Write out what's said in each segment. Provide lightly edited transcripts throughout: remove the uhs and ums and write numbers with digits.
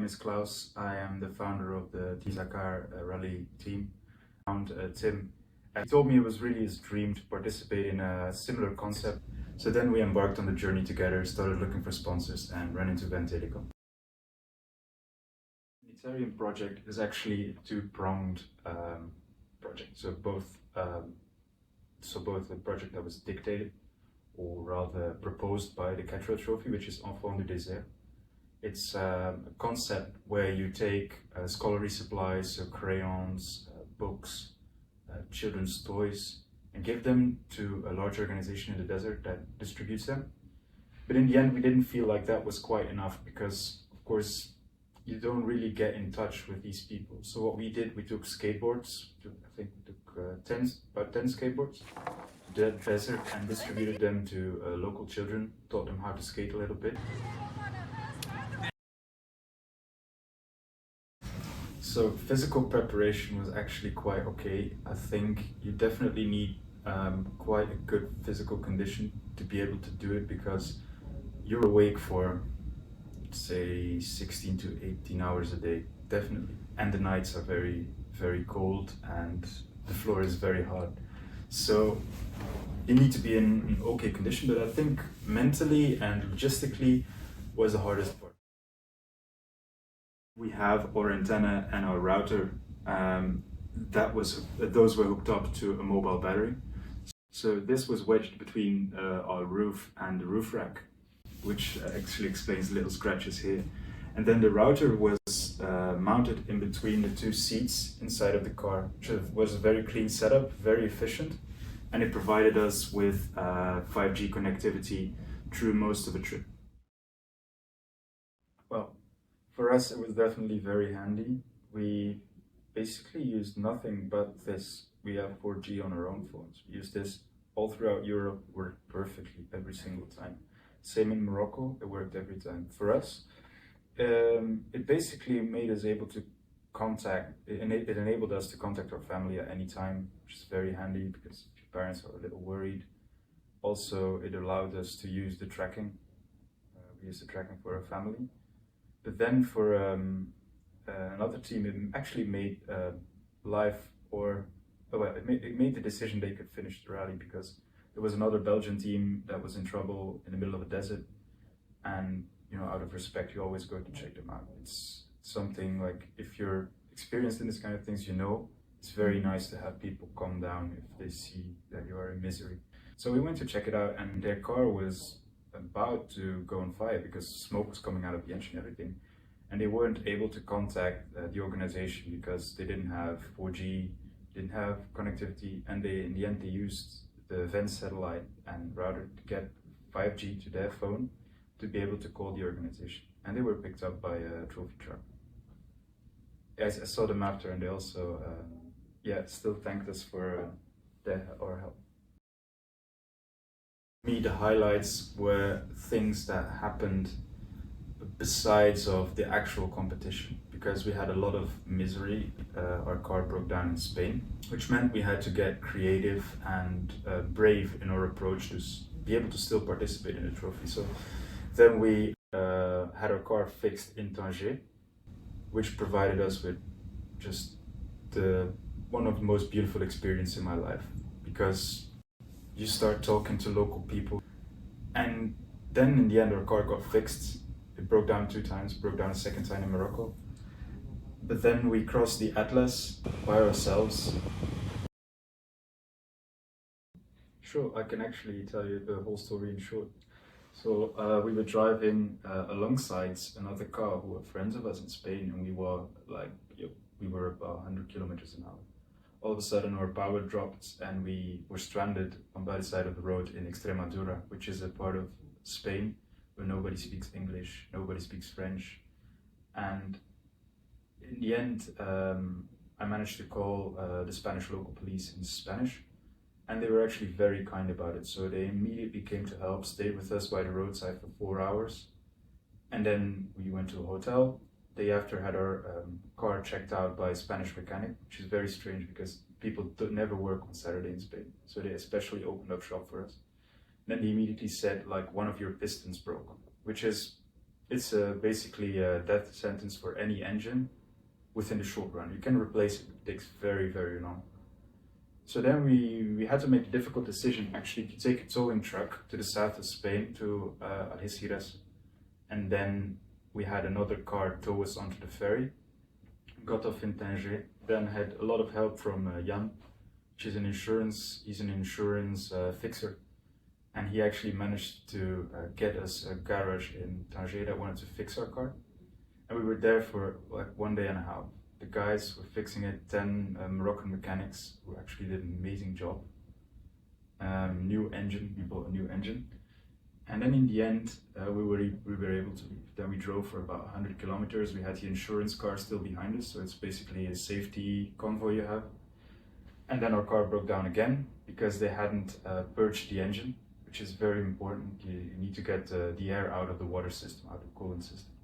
name is Klaus. I am the founder of the Zaqar rally team. Found Tim. He told me it was really his dream to participate in a similar concept. So then we embarked on the journey together, started looking for sponsors and ran into Venn Telecom. The Ethereum project is actually a two-pronged project. So both the project that was dictated, or rather proposed by the Quechua Trophy, which is Enfant du Désert. It's a concept where you take scholarly supplies, so crayons, books, children's toys, and give them to a large organization in the desert that distributes them. But in the end, we didn't feel like that was quite enough because, of course, you don't really get in touch with these people. So what we did, we took skateboards, I think we took about 10 skateboards to the desert and distributed them to local children, taught them how to skate a little bit. So physical preparation was actually quite okay. I think you definitely need quite a good physical condition to be able to do it because you're awake for, say, 16 to 18 hours a day, definitely. And the nights are very, very cold and the floor is very hard. So you need to be in an okay condition, but I think mentally and logistically was the hardest part. We have our antenna and our router. Those were hooked up to a mobile battery. So this was wedged between our roof and the roof rack, which actually explains little scratches here. And then the router was mounted in between the two seats inside of the car, which was a very clean setup, very efficient, and it provided us with 5G connectivity through most of the trip. Well, for us, it was definitely very handy. We basically used nothing but this. We have 4G on our own phones. We used this all throughout Europe, worked perfectly every single time. Same in Morocco, it worked every time. For us, it basically made us able to it enabled us to contact our family at any time, which is very handy because if your parents are a little worried. Also, it allowed us to use the tracking. We used the tracking for our family. But then for another team, it actually made it made the decision they could finish the rally because there was another Belgian team that was in trouble in the middle of a desert, and out of respect, you always go to check them out. It's something like, if you're experienced in this kind of things, it's very nice to have people calm down if they see that you are in misery. So we went to check it out, and their car was about to go on fire because smoke was coming out of the engine and everything, and they weren't able to contact the organization because they didn't have 4G, didn't have connectivity, and in the end they used the Venn satellite and router to get 5G to their phone to be able to call the organization, and they were picked up by a trophy truck. I saw them after, and they also still thanked us for our help. For me, the highlights were things that happened besides of the actual competition, because we had a lot of misery. Our car broke down in Spain, which meant we had to get creative and brave in our approach to be able to still participate in the trophy. So then we had our car fixed in Tanger, which provided us with just one of the most beautiful experiences in my life, because you start talking to local people, and then in the end our car got fixed. It broke down 2 times, broke down a second time in Morocco. But then we crossed the Atlas by ourselves. Sure, I can actually tell you the whole story in short. So we were driving alongside another car who were friends of us in Spain, and we were about 100 kilometers an hour. All of a sudden our power dropped and we were stranded by the side of the road in Extremadura, which is a part of Spain where nobody speaks English, nobody speaks French. And in the end, I managed to call the Spanish local police in Spanish, and they were actually very kind about it. So they immediately came to help, stayed with us by the roadside for 4 hours, and then we went to a hotel. Day after, had our car checked out by a Spanish mechanic, which is very strange because people never work on Saturday in Spain. So they especially opened up shop for us. Then they immediately said, like, one of your pistons broke, which is, It's basically a death sentence for any engine within the short run. You can replace it, it takes very, very long. So then we had to make the difficult decision actually to take a towing truck to the south of Spain, to Algeciras, and then we had another car tow us onto the ferry, got off in Tanger, then had a lot of help from Jan, he's an insurance fixer, and he actually managed to get us a garage in Tanger that wanted to fix our car. And we were there for like 1 day and a half. The guys were fixing it, 10 Moroccan mechanics who actually did an amazing job. New engine, we bought a new engine. And then in the end, we were able to leave. Then we drove for about 100 kilometers. We had the insurance car still behind us, so it's basically a safety convoy you have. And then our car broke down again because they hadn't purged the engine, which is very important. You need to get the air out of the water system, out of the coolant system.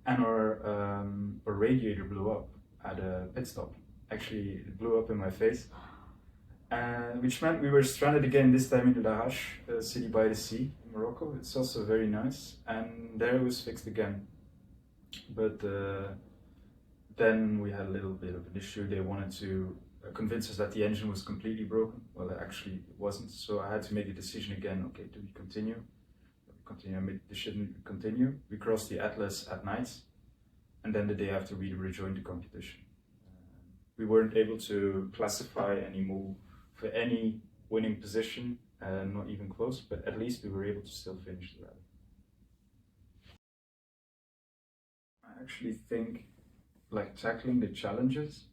And our radiator blew up at a pit stop. Actually, it blew up in my face, which meant we were stranded again, this time in Dahash, a city by the sea in Morocco. It's also very nice, and there it was fixed again. But then we had a little bit of an issue. They wanted to convince us that the engine was completely broken. Well, actually it wasn't, so I had to make a decision again. Okay, do we continue? I made the decision to continue. We crossed the Atlas at night, and then the day after we rejoined the competition. We weren't able to classify anymore for any winning position, not even close, but at least we were able to still finish the rally. I actually think like tackling the challenges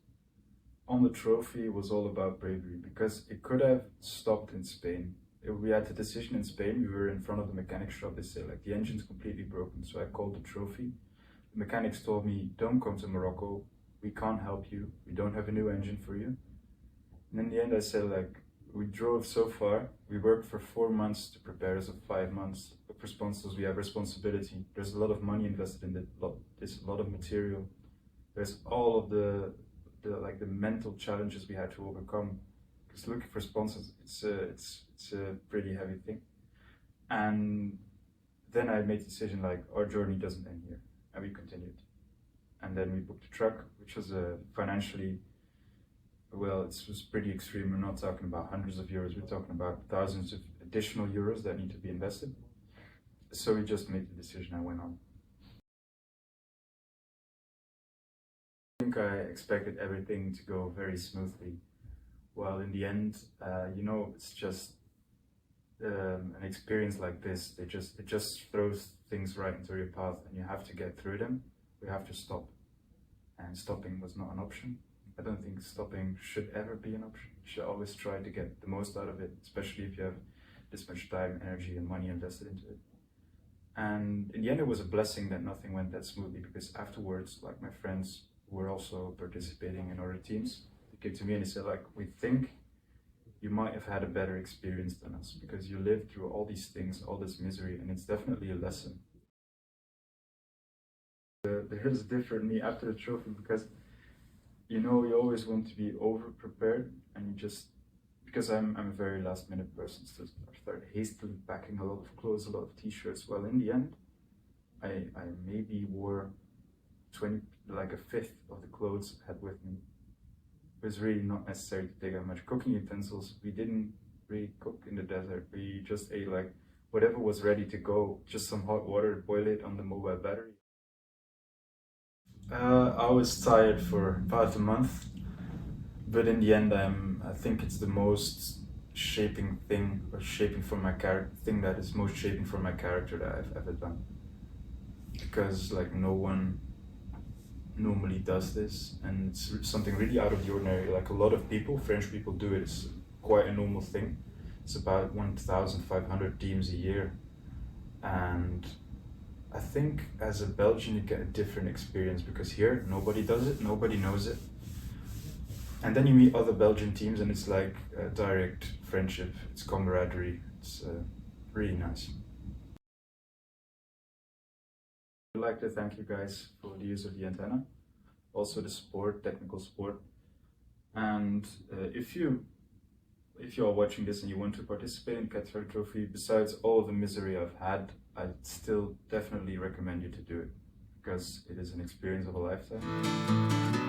on the trophy was all about bravery, because it could have stopped in Spain. If we had the decision in Spain, we were in front of the mechanic shop, they said like the engine's completely broken, so I called the trophy. The mechanics told me, don't come to Morocco, we can't help you, we don't have a new engine for you. And in the end I said like, we drove so far, we worked for 4 months to prepare us, of 5 months of responsibilities, we have responsibility, there's a lot of money invested in it, there's a lot of material, there's all of the mental challenges we had to overcome. Because looking for sponsors, it's a pretty heavy thing. And then I made the decision like, our journey doesn't end here, and we continued. And then we booked a truck, which was financially, well, it was pretty extreme. We're not talking about hundreds of euros, we're talking about thousands of additional euros that need to be invested. So we just made the decision and went on. I think I expected everything to go very smoothly. Well, in the end, it's just an experience like this. It just throws things right into your path, and you have to get through them. We have to stop, and stopping was not an option. I don't think stopping should ever be an option. You should always try to get the most out of it, especially if you have this much time, energy, and money invested into it. And in the end, it was a blessing that nothing went that smoothly, because afterwards, like my friends who were also participating in other teams, they came to me and they said like, we think you might have had a better experience than us, because you lived through all these things, all this misery, and it's definitely a lesson. The hill is different me after the trophy, because you always want to be over prepared, and you just, because I'm a very last minute person, so I start hastily packing a lot of clothes, a lot of t-shirts. Well, in the end, I maybe wore like a fifth of the clothes I had with me. It was really not necessary to take that much. Cooking utensils, we didn't really cook in the desert. We just ate like whatever was ready to go, just some hot water, boil it on the mobile battery. I was tired for about a month, but in the end I think it's the most shaping thing, or shaping for my character, thing that is most shaping for my character that I've ever done. Because like no one normally does this, and it's something really out of the ordinary. Like a lot of people, French people, do it. It's quite a normal thing. It's about 1,500 teams a year, and I think as a Belgian you get a different experience, because here nobody does it, nobody knows it, and then you meet other Belgian teams and it's like a direct friendship, it's camaraderie, it's really nice. I'd like to thank you guys for the use of the antenna, also the support, technical support, and if you if you are watching this and you want to participate in Cat Thread Trophy, besides all the misery I've had, I'd still definitely recommend you to do it, because it is an experience of a lifetime.